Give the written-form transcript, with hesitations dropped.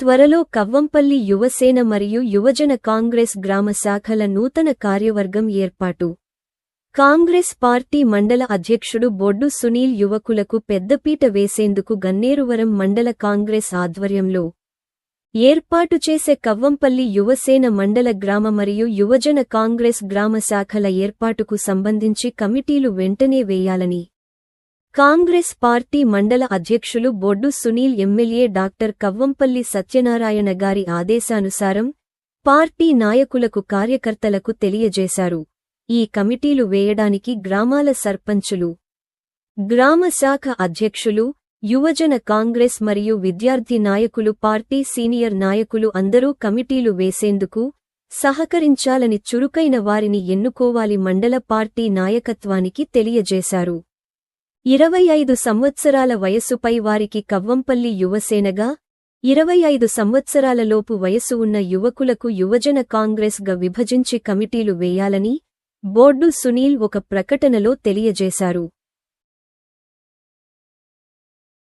త్వరలో కవ్వంపల్లి యువసేన మరియు యువజన కాంగ్రెస్ గ్రామ శాఖల నూతన కార్యవర్గం ఏర్పాటు. కాంగ్రెస్ పార్టీ మండల అధ్యక్షుడు బొడ్డు సునీల్ యువకులకు పెద్దపీట వేసేందుకు గన్నేరువరం మండల కాంగ్రెస్ ఆధ్వర్యంలో ఏర్పాటు చేసే కవ్వంపల్లి యువసేన మండల గ్రామ మరియు యువజన కాంగ్రెస్ గ్రామ శాఖల ఏర్పాటుకు సంబంధించి కమిటీలు వెంటనే వేయాలని కాంగ్రెస్ పార్టీ మండల అధ్యక్షులు బొడ్డు సునీల్ ఎమ్మెల్యే డాక్టర్ కవ్వంపల్లి సత్యనారాయణ గారి ఆదేశానుసారం పార్టీ నాయకులకు కార్యకర్తలకు తెలియజేశారు. ఈ కమిటీలు వేయడానికి గ్రామాల సర్పంచులు, గ్రామ శాఖ అధ్యక్షులు, యువజన కాంగ్రెస్ మరియు విద్యార్థి నాయకులు, పార్టీ సీనియర్ నాయకులు అందరూ కమిటీలు వేసేందుకు సహకరించాలని చురుకైన వారిని ఎన్నుకోవాలి మండల పార్టీ నాయకత్వానికి తెలియజేశారు. 25 సంవత్సరాల వయస్సుపై వారికి కవ్వంపల్లి యువసేనగా, 25 సంవత్సరాలలోపు వయసు ఉన్న యువకులకు యువజన కాంగ్రెస్గా విభజించి కమిటీలు వేయాలని బొడ్డు సునీల్ ఒక ప్రకటనలో తెలియజేశారు.